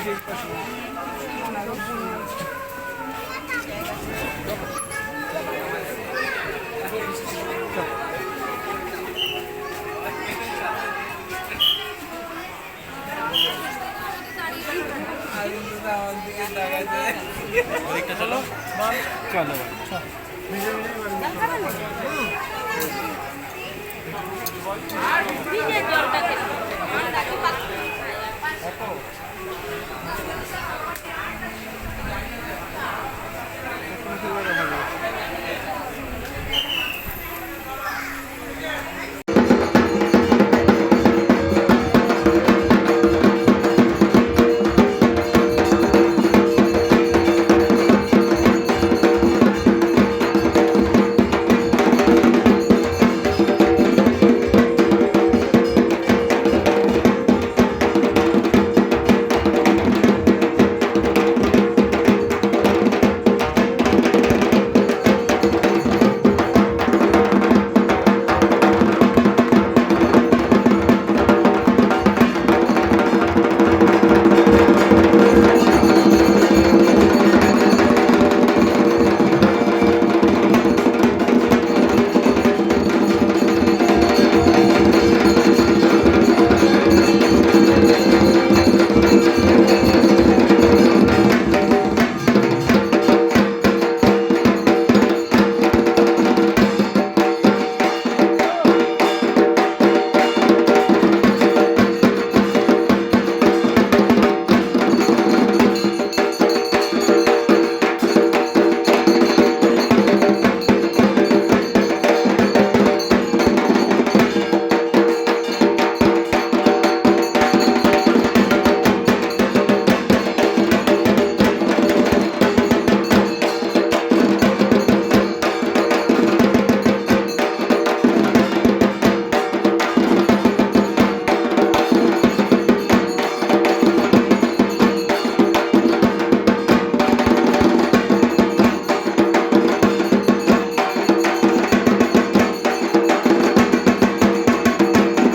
চলো চলো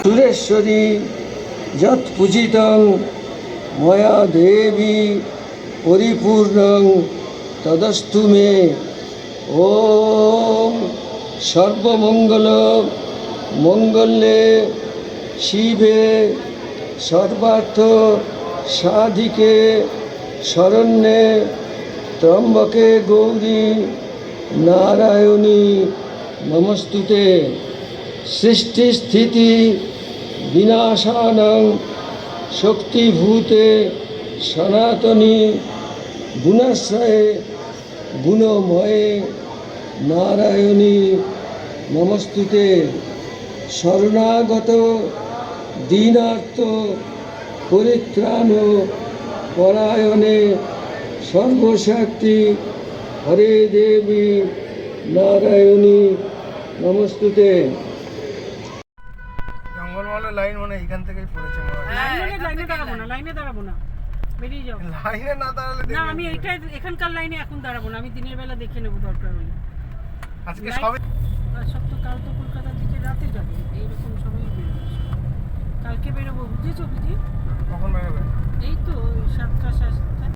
সুরেশ্বরী যৎ পূজিতং ময়া দেবী পরিপূর্ণং তদস্তু মে। ওম সর্বমঙ্গল মঙ্গলে শিবে সর্বার্থ সাধিকে শরণ্যে ত্র্যম্বকে গৌরী নারায়ণী নমস্তুতে। সৃষ্টিস্থিতি বিনাশানাং শক্তিভূতে সনাতনী গুণাশ্রয়ে গুণময়ে নারায়ণী নমস্তুতে। শরণাগত দীনার্থ পরিত্রাণ পরায়ণে সর্বশক্তি হরে দেবী নারায়ণী নমস্তুতে। জঙ্গলমহলের লাইন মানে এখান থেকেই পড়েছে লাইনে দাঁড়াবো না বেরিয়ে যাও। লাইনে না দাঁড়ালে না আমি এখানকার লাইনে এখন দাঁড়াবো না, আমি দিনের বেলা দেখে নেবো দরকার হলে। আজকে সবে সব তো কাল তো কলকাতার দিকে রাতে যাবে, এইরকম সময় বেরোবো, কালকে বেরোবো বুঝেছো বুঝি। কখন বেরোবে? এই তো 7টা 7:30।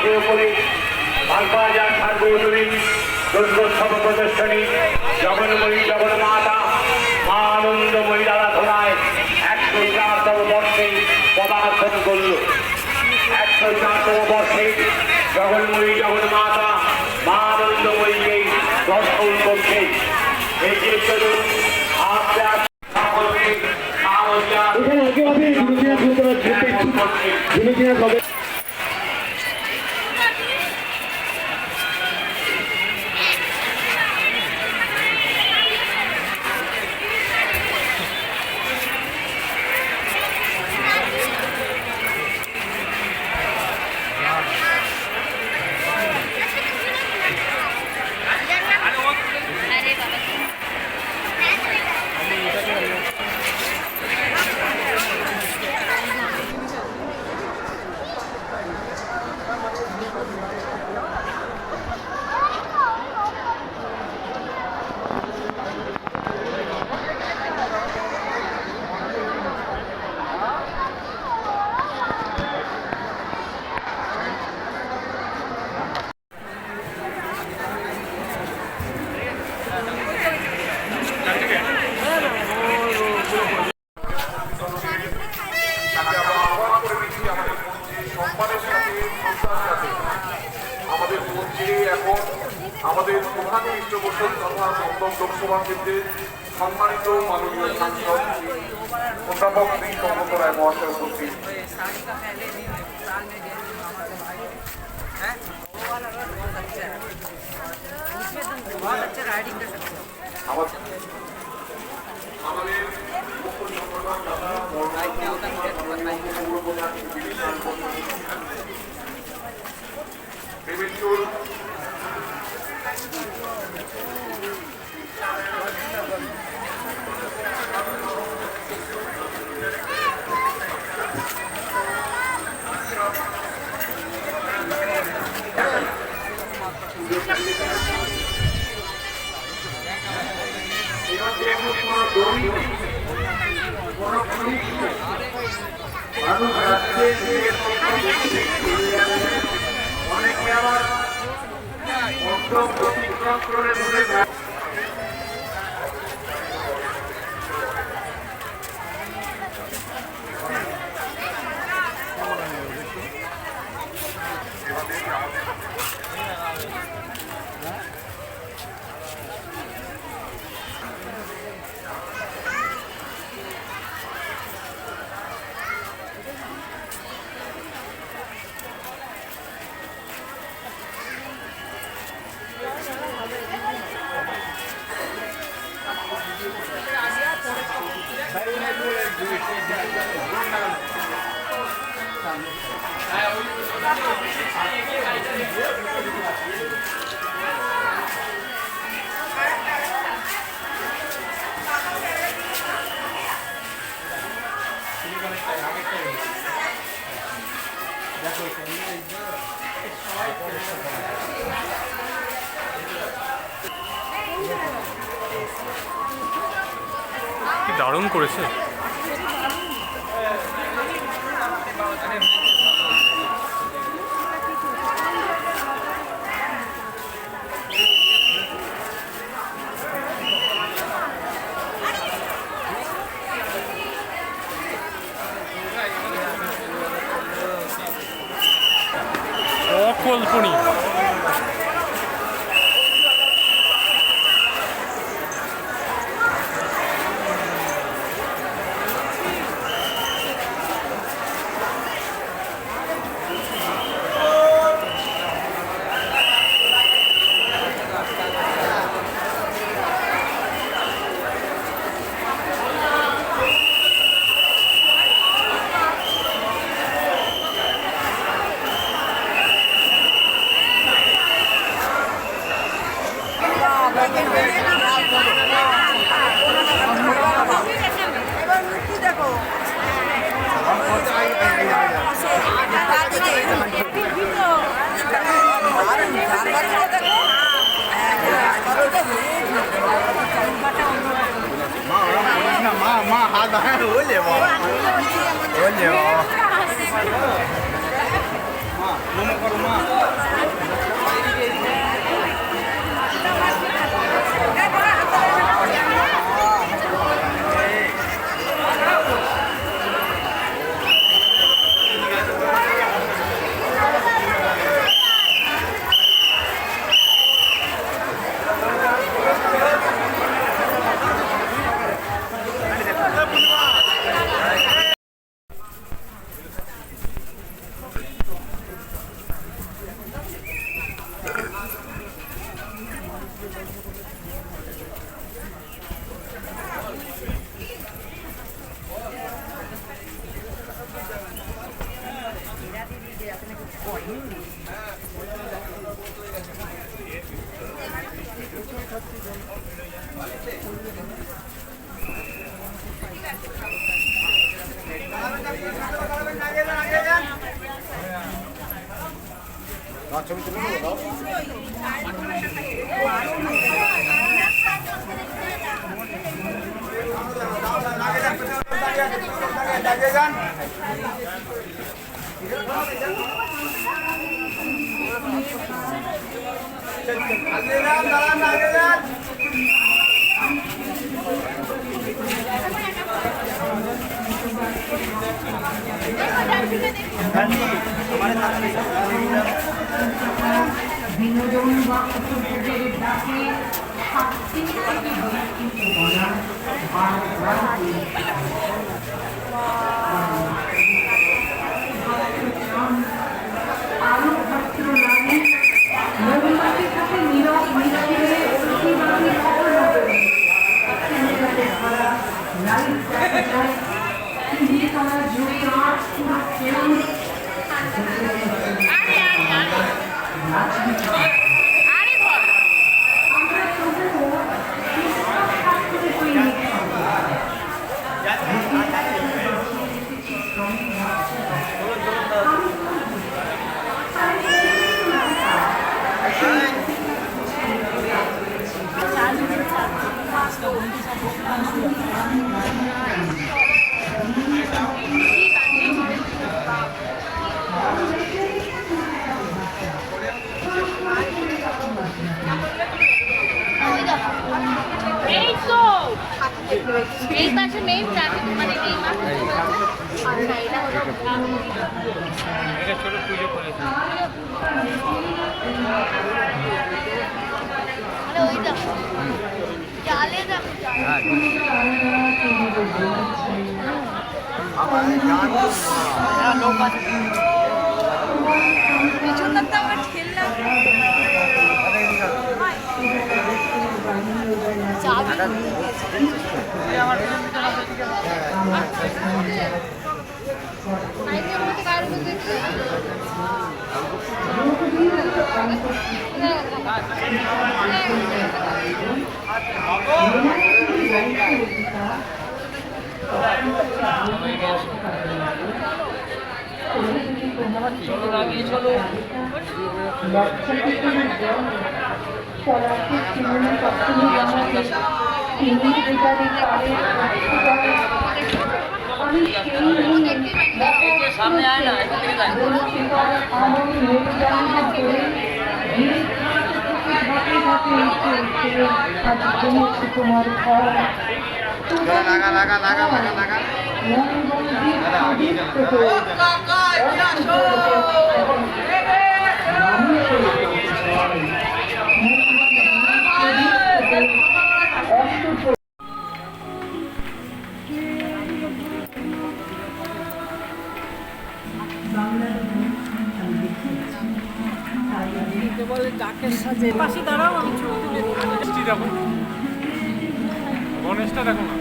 পার্কের উপরে বাগবাজার সার্বজনীন দুর্গোৎসব প্রদর্শনী জগন্ময়ী জগন্মাতা মা আনন্দময়ী আরাধনায় 104তম বর্ষে পদার্পণ করল। 104তম বর্ষে জগন্ময়ী জগন্মাতা মা আনন্দময়ীকে দর্শন করছে। এই যে চলুন সকলকে আমাদের মন্দিরে এখন আমাদের প্রধান পৃষ্ঠপোষক তথা দমদম লোকসভা কেন্দ্রের সম্মানিত মাননীয় সাংসদ অধ্যাপক শ্রী সৌগত রায় মহাশয় উপস্থিত। আমাদের মুখ্য সংগঠন তথা বিভিন্ন অনেকে আবার অতিক্রম করে ধরে কি দারুণ করেছে। অকল্পনীয়। বিনোদন বা উপভোগের ডাকে সাংস্কৃতিক বৈচিত্র্য বলা আরো ভদ্র লাগে রবিবারের সাথে নীরব মিছিলে অতিবাদী খবর হবে ধরা লাইভ দেখা যায় টিভি তারা জুড়ে আর পুরো কেউ এই পাশে মেইন ট্রাফিক মানে এই মাঠে আচ্ছা এটা হলো এটা ছোট পুজো করেছে মানে ওই দেখো চালে দেখো পিছনটা আমার ঠেললাম চাবি মাইকের মধ্যে কার মধ্যে সামনে আয় না তোমার বলে ডাকের সাজে পাশে দাঁড়াও আমি ছবি তুলে দিই দেখো গণেশটা দেখো না